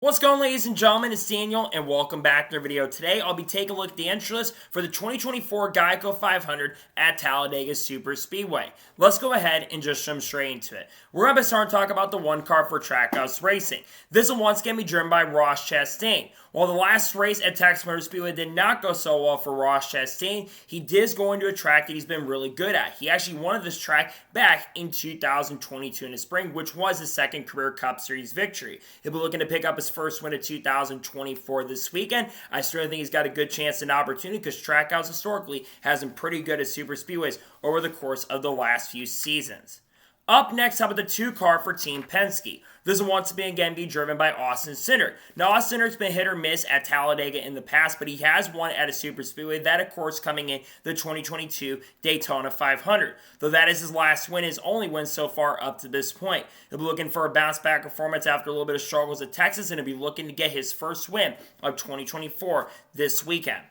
What's going on, ladies and gentlemen? It's Daniel, and welcome back to our video. Today, I'll be taking a look at the entry list for the 2024 GEICO 500 at Talladega Super Speedway. Let's go ahead and just jump straight into it. We're going to start talking about the one car for Trackhouse Racing. This one once going to be driven by Ross Chastain. While the last race at Texas Motor Speedway did not go so well for Ross Chastain, he did go into a track that he's been really good at. He actually won this track back in 2022 in the spring, which was his second career Cup Series victory. He'll be looking to pick up his first win of 2024 this weekend. I certainly think he's got a good chance and opportunity because Trackhouse historically has been pretty good at super speedways over the course of the last few seasons. Up next, how about the two car for Team Penske? This will once again be driven by Austin Cindric. Now, Austin Cindric's been hit or miss at Talladega in the past, but he has won at a super speedway. That, of course, coming in the 2022 Daytona 500. Though that is his last win, his only win so far up to this point. He'll be looking for a bounce-back performance after a little bit of struggles at Texas, and he'll be looking to get his first win of 2024 this weekend.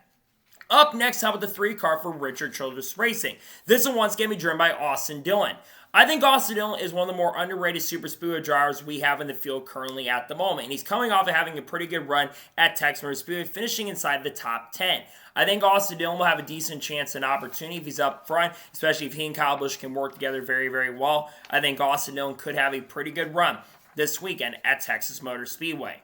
Up next, how about the three car for Richard Childress Racing? This one once again be driven by Austin Dillon. I think Austin Dillon is one of the more underrated super speedway drivers we have in the field currently at the moment. And he's coming off of having a pretty good run at Texas Motor Speedway, finishing inside the top 10. I think Austin Dillon will have a decent chance and opportunity if he's up front, especially if he and Kyle Busch can work together very, very well. I think Austin Dillon could have a pretty good run this weekend at Texas Motor Speedway.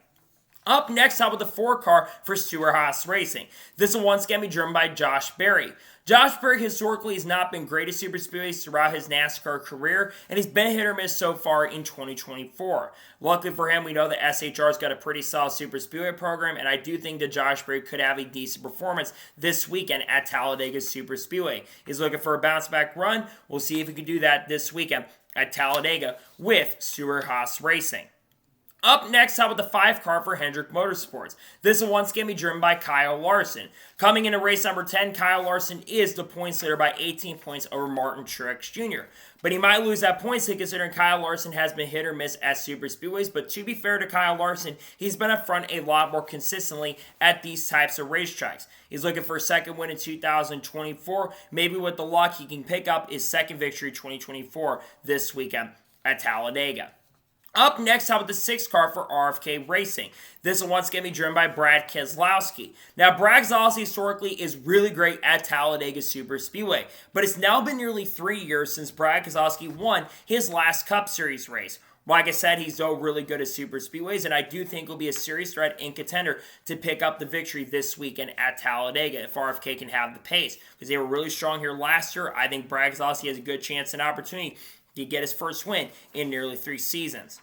Up next, how about the four car for Stewart-Haas Racing? This will once again be driven by Josh Berry. Josh Berry historically has not been great at super speedways throughout his NASCAR career, and he's been hit or miss so far in 2024. Luckily for him, we know that SHR's got a pretty solid super speedway program, and I do think that Josh Berry could have a decent performance this weekend at Talladega Super Speedway. He's looking for a bounce-back run. We'll see if he can do that this weekend at Talladega with Stewart-Haas Racing. Up next, how about the five car for Hendrick Motorsports? This will once again be driven by Kyle Larson. Coming into race number 10, Kyle Larson is the points leader by 18 points over Martin Truex Jr. But he might lose that points lead considering Kyle Larson has been hit or miss at super speedways. But to be fair to Kyle Larson, he's been up front a lot more consistently at these types of racetracks. He's looking for a second win in 2024. Maybe with the luck, he can pick up his second victory 2024 this weekend at Talladega. Up next, how about the sixth car for RFK Racing? This will once again be driven by Brad Keselowski. Now, Brad Keselowski historically is really great at Talladega Super Speedway, but it's now been nearly 3 years since Brad Keselowski won his last Cup Series race. Like I said, he's so really good at super speedways, and I do think he'll be a serious threat and contender to pick up the victory this weekend at Talladega if RFK can have the pace. Because they were really strong here last year, I think Brad Keselowski has a good chance and opportunity to get his first win in nearly 3 seasons.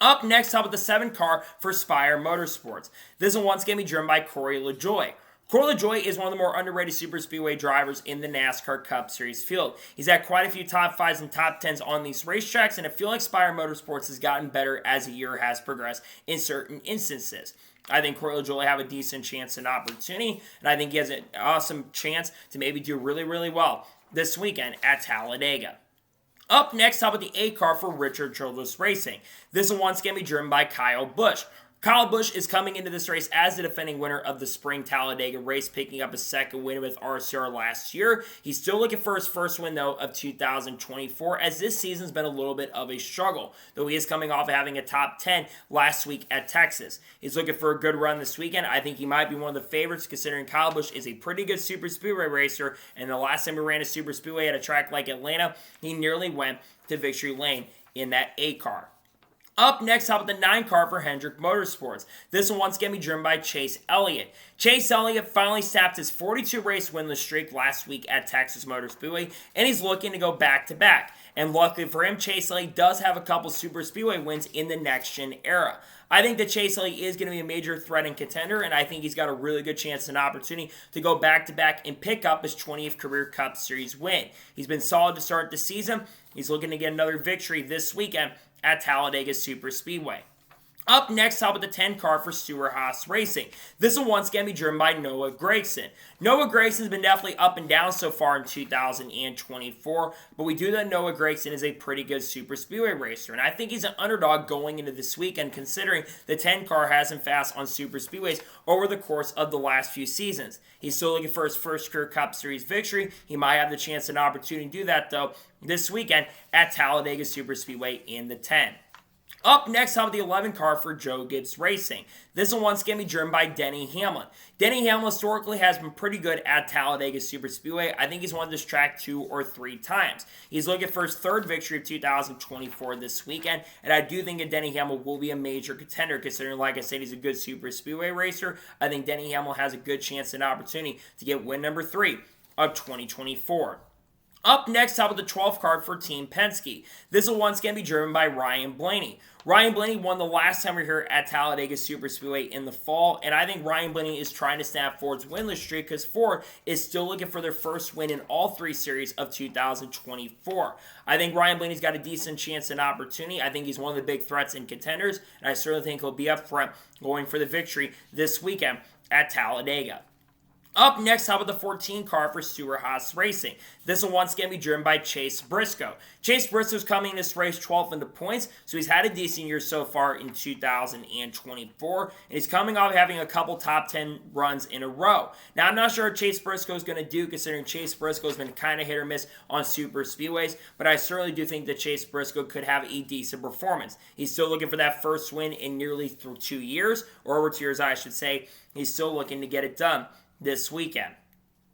Up next, how about the 7 car for Spire Motorsports? This will once again be driven by Cory LaJoie. Cory LaJoie is one of the more underrated super speedway drivers in the NASCAR Cup Series field. He's had quite a few top 5s and top 10s on these racetracks, and I feel like Spire Motorsports has gotten better as the year has progressed in certain instances. I think Cory LaJoie will have a decent chance and opportunity, and I think he has an awesome chance to maybe do really, really well this weekend at Talladega. Up next, how about the 8 car for Richard Childress Racing? This will once again be driven by Kyle Busch. Kyle Busch is coming into this race as the defending winner of the Spring Talladega race, picking up a second win with RCR last year. He's still looking for his first win, though, of 2024, as this season's been a little bit of a struggle, though he is coming off of having a top 10 last week at Texas. He's looking for a good run this weekend. I think he might be one of the favorites, considering Kyle Busch is a pretty good super speedway racer, and the last time he ran a super speedway at a track like Atlanta, he nearly went to victory lane in that 8 car. Up next, how about the 9 car for Hendrick Motorsports? This will once again be driven by Chase Elliott. Chase Elliott finally snapped his 42-race winless streak last week at Texas Motor Speedway, and he's looking to go back-to-back. And luckily for him, Chase Elliott does have a couple super speedway wins in the next-gen era. I think that Chase Elliott is going to be a major threat and contender, and I think he's got a really good chance and opportunity to go back-to-back and pick up his 20th career Cup Series win. He's been solid to start the season. He's looking to get another victory this weekend at Talladega Super Speedway. Up next, how about the 10 car for Stewart-Haas Racing? This will once again be driven by Noah Gragson. Noah Gragson's been definitely up and down so far in 2024, but we do know that Noah Gragson is a pretty good super speedway racer, and I think he's an underdog going into this weekend considering the 10 car has him fast on super speedways over the course of the last few seasons. He's still looking for his first career Cup Series victory. He might have the chance and opportunity to do that, though, this weekend at Talladega Super Speedway in the 10. Up next, how about the 11 car for Joe Gibbs Racing? This one once again be driven by Denny Hamlin. Denny Hamlin historically has been pretty good at Talladega Superspeedway. I think he's won this track 2 or 3 times. He's looking for his 3rd victory of 2024 this weekend, and I do think that Denny Hamlin will be a major contender considering, like I said, he's a good Superspeedway racer. I think Denny Hamlin has a good chance and opportunity to get win number 3 of 2024. Up next, how about the 12th card for Team Penske? This will once again be driven by Ryan Blaney. Ryan Blaney won the last time we were here at Talladega Superspeedway in the fall, and I think Ryan Blaney is trying to snap Ford's winless streak because Ford is still looking for their first win in all 3 series of 2024. I think Ryan Blaney's got a decent chance and opportunity. I think he's one of the big threats and contenders, and I certainly think he'll be up front going for the victory this weekend at Talladega. Up next, how about the 14 car for Stewart-Haas Racing? This will once again be driven by Chase Brisco. Chase Brisco's coming in this race 12th in the points, so he's had a decent year so far in 2024, and he's coming off having a couple top 10 runs in a row. Now, I'm not sure what Chase Brisco is going to do, considering Chase Brisco has been kind of hit or miss on super speedways, but I certainly do think that Chase Brisco could have a decent performance. He's still looking for that first win in nearly 2 years, or over 2 years, I should say. He's still looking to get it done this weekend.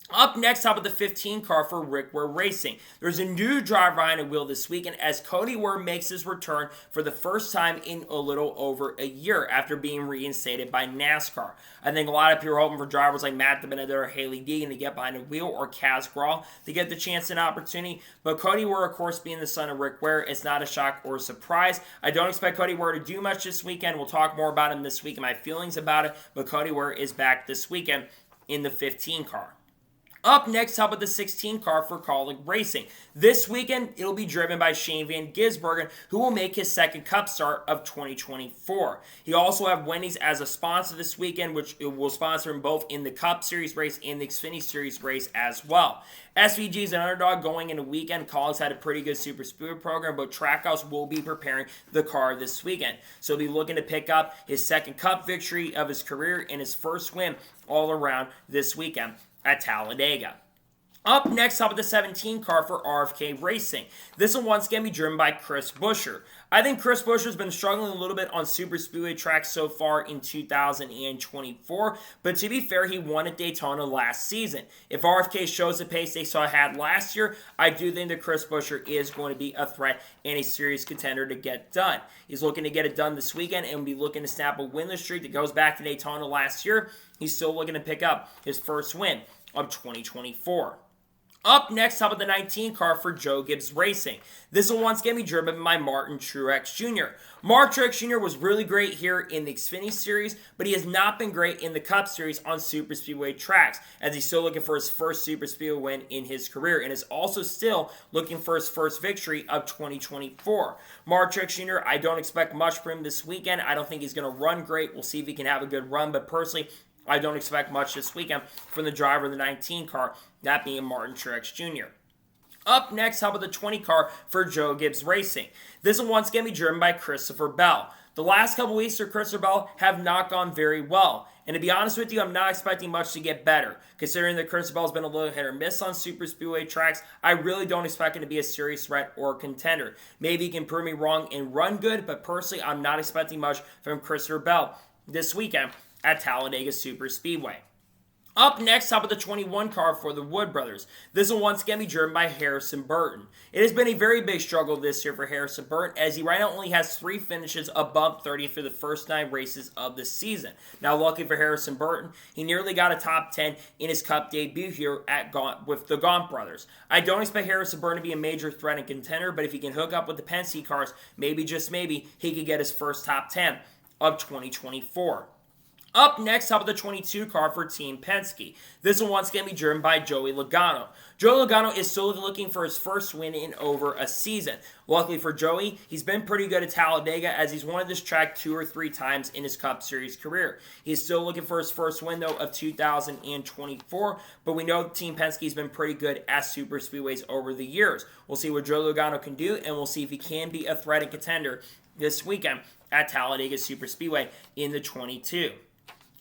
Up next, how about the 15 car for Rick Ware Racing? There's a new driver behind the wheel this weekend as Cody Ware makes his return for the first time in a little over a year after being reinstated by NASCAR. I think a lot of people are hoping for drivers like Matt DiBenedetto or Haley Deegan to get behind the wheel, or Kaz Grall to get the chance and opportunity. But Cody Ware, of course, being the son of Rick Ware, it's not a shock or a surprise. I don't expect Cody Ware to do much this weekend. We'll talk more about him this week and my feelings about it, but Cody Ware is back this weekend in the 15 car. Up next, how about the 16 car for Kaulig Racing? This weekend, it'll be driven by Shane Van Gisbergen, who will make his 2nd Cup start of 2024. He also have Wendy's as a sponsor this weekend, which will sponsor him both in the Cup Series race and the Xfinity Series race as well. SVG is an underdog going into weekend. Kaulig's had a pretty good super speedway program, but Trackhouse will be preparing the car this weekend. So he'll be looking to pick up his 2nd Cup victory of his career and his first win all around this weekend at Talladega. Up next, how about the 17 car for RFK Racing? This will once again be driven by Chris Buescher. I think Chris Buescher's been struggling a little bit on super speedway tracks so far in 2024, but to be fair, he won at Daytona last season. If RFK shows the pace they saw had last year, I do think that Chris Buescher is going to be a threat and a serious contender to get done. He's looking to get it done this weekend and will be looking to snap a winless streak that goes back to Daytona last year. He's still looking to pick up his first win of 2024. Up next, how about the 19 car for Joe Gibbs Racing? This will once again be driven by Martin Truex Jr. Martin Truex Jr. was really great here in the Xfinity Series, but he has not been great in the Cup Series on super speedway tracks, as he's still looking for his first super speedway win in his career, and is also still looking for his first victory of 2024. Martin Truex Jr., I don't expect much from him this weekend. I don't think he's going to run great. We'll see if he can have a good run, but personally, I don't expect much this weekend from the driver of the 19 car, that being Martin Truex Jr. Up next, how about the 20 car for Joe Gibbs Racing? This will once again be driven by Christopher Bell. The last couple weeks for Christopher Bell have not gone very well. And to be honest with you, I'm not expecting much to get better. Considering that Christopher Bell's been a little hit or miss on super speedway tracks, I really don't expect him to be a serious threat or contender. Maybe he can prove me wrong and run good, but personally, I'm not expecting much from Christopher Bell this weekend at Talladega Superspeedway. Up next, how about the 21 car for the Wood Brothers? This will once again be driven by Harrison Burton. It has been a very big struggle this year for Harrison Burton, as he right now only has 3 finishes above 30 for the first 9 races of the season. Now, lucky for Harrison Burton, he nearly got a top 10 in his Cup debut here at with the Gaunt Brothers. I don't expect Harrison Burton to be a major threat and contender, but if he can hook up with the Penske cars, maybe, just maybe, he could get his first top 10 of 2024. Up next, how about the 22 car for Team Penske? This will once again be driven by Joey Logano. Joey Logano is still looking for his first win in over a season. Luckily for Joey, he's been pretty good at Talladega, as he's won this track 2 or 3 times in his Cup Series career. He's still looking for his first win, though, of 2024, but we know Team Penske's been pretty good at super speedways over the years. We'll see what Joey Logano can do, and we'll see if he can be a threat and contender this weekend at Talladega Superspeedway in the 22.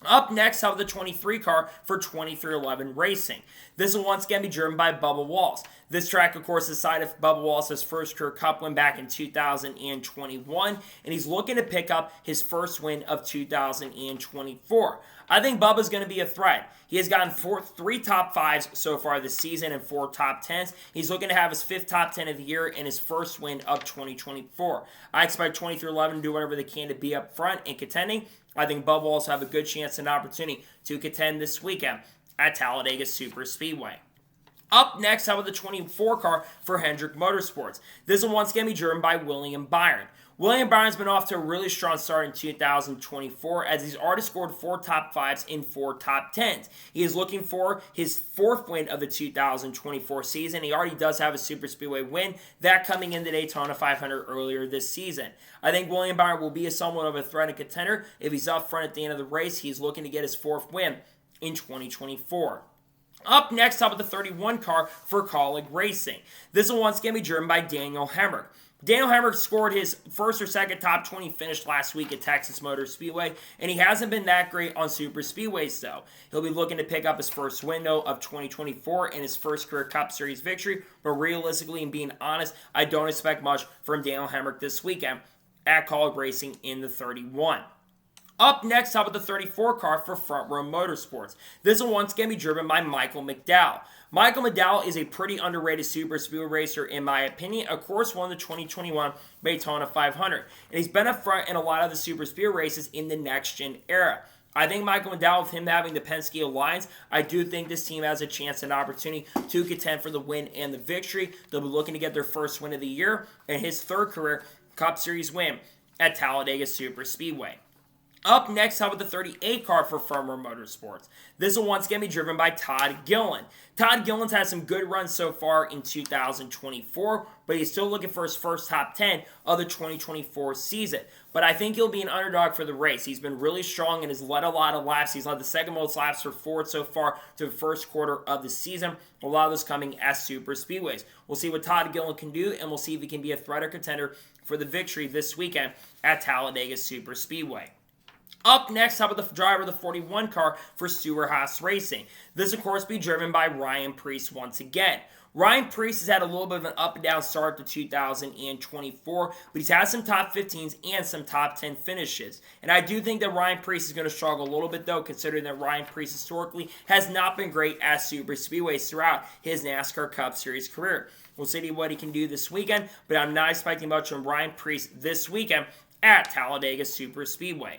Up next, how about the 23 car for 2311 Racing? This will once again be driven by Bubba Wall. This track, of course, is side of Bubba Wall's first career Cup win back in 2021, and he's looking to pick up his first win of 2024. I think Bubba's going to be a threat. He has gotten 3 top 5s so far this season and 4 top 10s. He's looking to have his 5th top 10 of the year and his first win of 2024. I expect 20-11 to do whatever they can to be up front and contending. I think Bubba will also have a good chance and opportunity to contend this weekend at Talladega Superspeedway. Up next, how about the 24 car for Hendrick Motorsports? This one once again be driven by William Byron. William Byron's been off to a really strong start in 2024 as he's already scored 4 top 5s and 4 top 10s. He is looking for his 4th win of the 2024 season. He already does have a Super Speedway win, that coming in the Daytona 500 earlier this season. I think William Byron will be somewhat of a threat and contender. If he's up front at the end of the race, he's looking to get his 4th win in 2024. Up next, how about the 31 car for Kaulig Racing? This will once again be driven by Daniel Hemrick. Daniel Hemrick scored his 1st or 2nd top 20 finish last week at Texas Motor Speedway, and he hasn't been that great on super speedways, though. He'll be looking to pick up his first window of 2024 and his first career Cup Series victory, but realistically and being honest, I don't expect much from Daniel Hemrick this weekend at Kaulig Racing in the 31. Up next, how about the 34 car for Front Row Motorsports? This will once again be driven by Michael McDowell. Michael McDowell is a pretty underrated super speedway racer, in my opinion. Of course, won the 2021 Daytona 500, and he's been up front in a lot of the super speedway races in the next-gen era. I think Michael McDowell, with him having the Penske Alliance, I do think this team has a chance and opportunity to contend for the win and the victory. They'll be looking to get their first win of the year and his 3rd career Cup Series win at Talladega Superspeedway. Up next, how about the 38 car for Front Row Motorsports? This will once again be driven by Todd Gillan. Todd Gillan's had some good runs so far in 2024, but he's still looking for his first top 10 of the 2024 season. But I think he'll be an underdog for the race. He's been really strong and has led a lot of laps. He's led the 2nd most laps for Ford so far to the first quarter of the season. A lot of this coming as super speedways. We'll see what Todd Gillan can do, and we'll see if he can be a threat or contender for the victory this weekend at Talladega Superspeedway. Up next, how about the driver of the 41 car for Stewart-Haas Racing? This, of course, be driven by Ryan Preece once again. Ryan Preece has had a little bit of an up-and-down start to 2024, but he's had some top 15s and some top 10 finishes. And I do think that Ryan Preece is going to struggle a little bit, though, considering that Ryan Preece historically has not been great at super speedways throughout his NASCAR Cup Series career. We'll see what he can do this weekend, but I'm not expecting much from Ryan Preece this weekend at Talladega Superspeedway.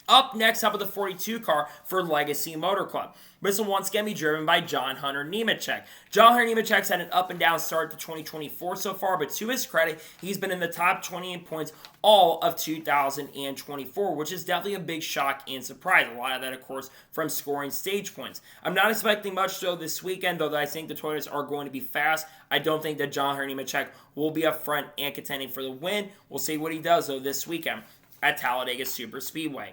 Up next, how about the 42 car for Legacy Motor Club? This will once again be driven by John Hunter Nemechek. John Hunter Nemechek's had an up-and-down start to 2024 so far, but to his credit, he's been in the top 20 in points all of 2024, which is definitely a big shock and surprise. A lot of that, of course, from scoring stage points. I'm not expecting much, though, this weekend, though I think the Toyotas are going to be fast. I don't think that John Hunter Nemechek will be up front and contending for the win. We'll see what he does, though, this weekend at Talladega Superspeedway.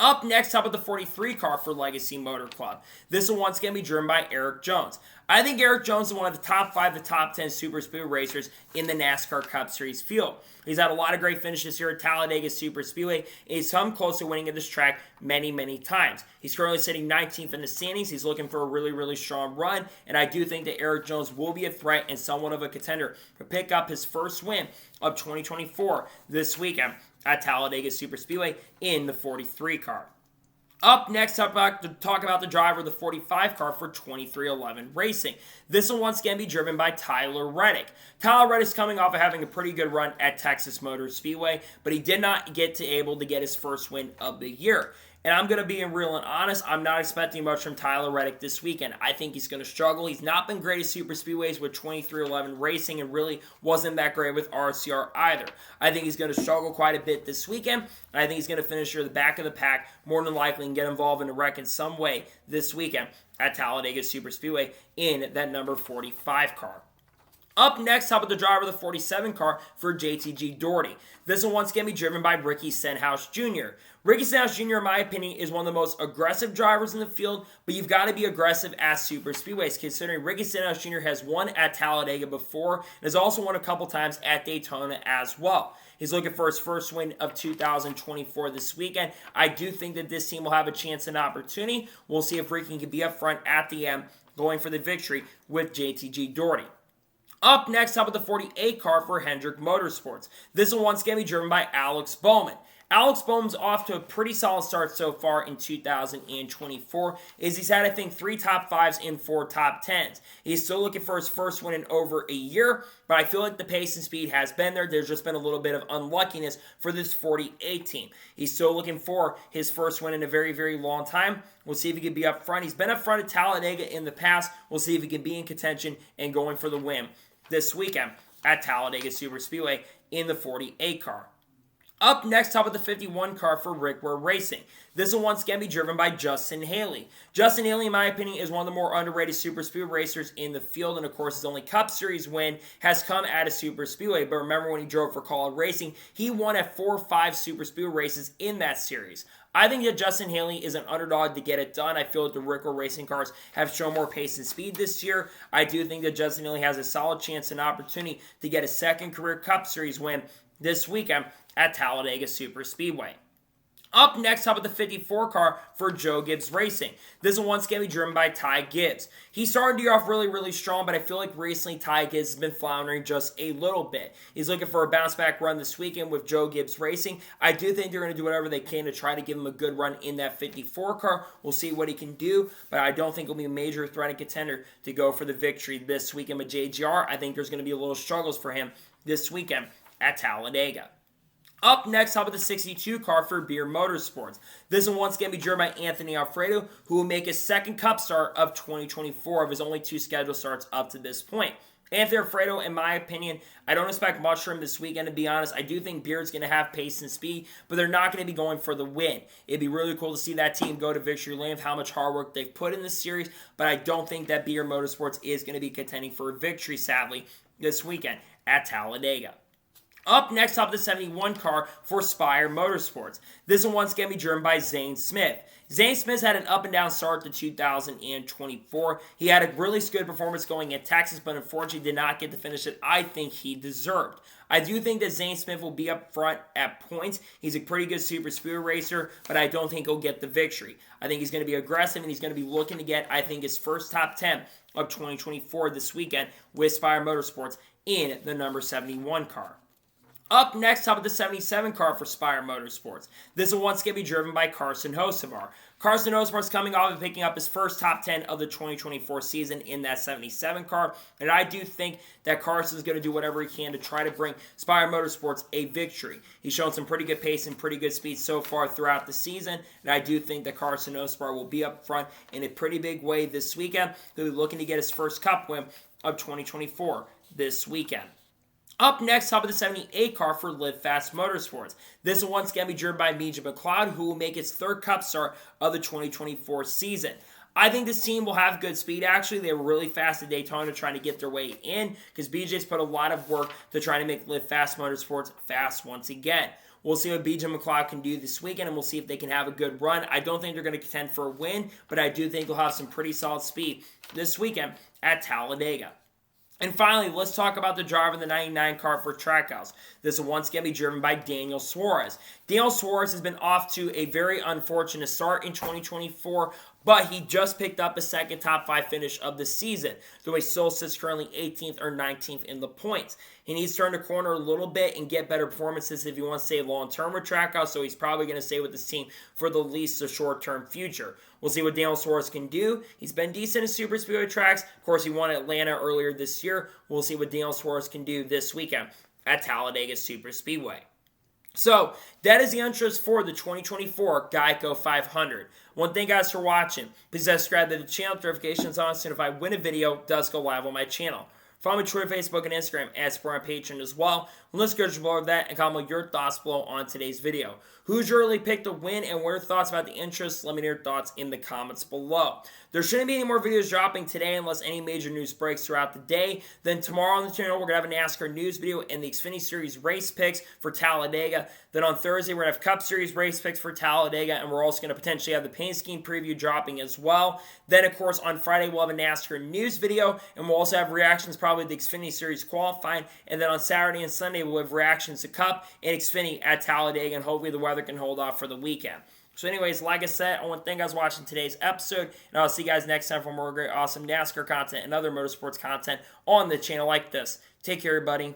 Up next, how about the 43 car for Legacy Motor Club? This will once again be driven by Eric Jones. I think Eric Jones is one of the top 5 to top 10 super speedway racers in the NASCAR Cup Series field. He's had a lot of great finishes here at Talladega Superspeedway, and he's come close to winning at this track many, many times. He's currently sitting 19th in the standings. He's looking for a really, really strong run, and I do think that Eric Jones will be a threat and somewhat of a contender to pick up his first win of 2024 this weekend at Talladega Superspeedway in the 43 car. Up next, talk about the driver of the 45 car for 2311 Racing. This will once again be driven by Tyler Reddick. Tyler Reddick's coming off of having a pretty good run at Texas Motor Speedway, but he did not get able to get his first win of the year. And I'm going to be real and honest, I'm not expecting much from Tyler Reddick this weekend. I think he's going to struggle. He's not been great at super speedways with 2311 Racing and really wasn't that great with RCR either. I think he's going to struggle quite a bit this weekend. And I think he's going to finish near the back of the pack more than likely and get involved in a wreck in some way this weekend at Talladega Superspeedway in that number 45 car. Up next, how about the driver of the 47 car for JTG Daugherty? This will once again be driven by Ricky Stenhouse Jr. Ricky Stenhouse Jr., in my opinion, is one of the most aggressive drivers in the field, but you've got to be aggressive at super speedways, considering Ricky Stenhouse Jr. has won at Talladega before and has also won a couple times at Daytona as well. He's looking for his first win of 2024 this weekend. I do think that this team will have a chance and opportunity. We'll see if Ricky can be up front at the end, going for the victory with JTG Daugherty. Up next, up with the 48 car for Hendrick Motorsports. This one once again be driven by Alex Bowman. Alex Bowman's off to a pretty solid start so far in 2024, as he's had, I think, 3 top 5s and 4 top 10s. He's still looking for his first win in over a year, but I feel like the pace and speed has been there. There's just been a little bit of unluckiness for this 48 team. He's still looking for his first win in a very, very long time. We'll see if he can be up front. He's been up front at Talladega in the past. We'll see if he can be in contention and going for the win this weekend at Talladega Superspeedway in the 48 car. Up next, top of the 51 car for Rick Ware Racing. This will once again be driven by Justin Haley. Justin Haley, in my opinion, is one of the more underrated super speed racers in the field, and of course his only Cup Series win has come at a super speedway. But remember when he drove for Cory Racing, he won at 4 or 5 super speed races in that series. I think that Justin Haley is an underdog to get it done. I feel that the Rick Ware Racing cars have shown more pace and speed this year. I do think that Justin Haley has a solid chance and opportunity to get a second career Cup Series win this weekend at Talladega Superspeedway. Up next, up with the 54 car for Joe Gibbs Racing. This will once again be driven by Ty Gibbs. He started the year off really, really strong, but I feel like recently Ty Gibbs has been floundering just a little bit. He's looking for a bounce-back run this weekend with Joe Gibbs Racing. I do think they're going to do whatever they can to try to give him a good run in that 54 car. We'll see what he can do, but I don't think he'll be a major threat and contender to go for the victory this weekend with JGR. I think there's going to be a little struggles for him this weekend at Talladega. Up next, up with the 62 car for Beer Motorsports. This will once again be driven by Anthony Alfredo, who will make his second Cup start of 2024 of his only 2 scheduled starts up to this point. Anthony Alfredo, in my opinion, I don't expect much from him this weekend, to be honest. I do think Beard's going to have pace and speed, but they're not going to be going for the win. It'd be really cool to see that team go to victory lane with how much hard work they've put in this series, but I don't think that Beer Motorsports is going to be contending for a victory, sadly, this weekend at Talladega. Up next, up the 71 car for Spire Motorsports. This will once again be driven by Zay Smith. Zay Smith had an up and down start to 2024. He had a really good performance going at Texas, but unfortunately did not get the finish that I think he deserved. I do think that Zay Smith will be up front at points. He's a pretty good super speed racer, but I don't think he'll get the victory. I think he's going to be aggressive, and he's going to be looking to get, I think, his first top 10 of 2024 this weekend with Spire Motorsports in the number 71 car. Up next, top of the 77 car for Spire Motorsports. This will once again be driven by Carson Osar. Carson Osar is coming off and picking up his first top 10 of the 2024 season in that 77 car. And I do think that Carson is going to do whatever he can to try to bring Spire Motorsports a victory. He's shown some pretty good pace and pretty good speed so far throughout the season. And I do think that Carson Osar will be up front in a pretty big way this weekend. He'll be looking to get his first Cup win of 2024 this weekend. Up next, top of the 78 car for Live Fast Motorsports. This will once again be driven by Mija McLeod, who will make its third Cup start of the 2024 season. I think this team will have good speed, actually. They were really fast at Daytona trying to get their way in because BJ's put a lot of work to try to make Live Fast Motorsports fast once again. We'll see what BJ McLeod can do this weekend, and we'll see if they can have a good run. I don't think they're going to contend for a win, but I do think they'll have some pretty solid speed this weekend at Talladega. And finally, let's talk about the driver of the 99 car for Trackhouse. This will once again be driven by Daniel Suarez. Daniel Suarez has been off to a very unfortunate start in 2024, but he just picked up a second top 5 finish of the season, though he still sits currently 18th or 19th in the points. He needs to turn the corner a little bit and get better performances if he wants to stay long-term with Trackhouse, so he's probably going to stay with this team for the least the short-term future. We'll see what Daniel Suarez can do. He's been decent in super speedway tracks. Of course, he won Atlanta earlier this year. We'll see what Daniel Suarez can do this weekend at Talladega Superspeedway. So, that is the interest for the 2024 GEICO 500. One thing, guys, for watching. Please subscribe to the channel, notifications on, so if I win a video, it does go live on my channel. Follow me on Twitter, Facebook, and Instagram, and support on Patreon as well. Let's go below that and comment your thoughts below on today's video. Who's your early pick to win, and what are your thoughts about the interest? Let me know your thoughts in the comments below. There shouldn't be any more videos dropping today unless any major news breaks throughout the day. Then tomorrow on the channel, we're going to have a NASCAR news video and the Xfinity Series race picks for Talladega. Then on Thursday, we're going to have Cup Series race picks for Talladega, and we're also going to potentially have the paint scheme preview dropping as well. Then, of course, on Friday, we'll have a NASCAR news video, and we'll also have reactions probably to the Xfinity Series qualifying. And then on Saturday and Sunday, we'll have reactions to Cup and Xfinity at Talladega, and hopefully the weather can hold off for the weekend. So anyways, like I said, I want to thank you guys for watching today's episode, and I'll see you guys next time for more great, awesome NASCAR content and other motorsports content on the channel like this. Take care, everybody.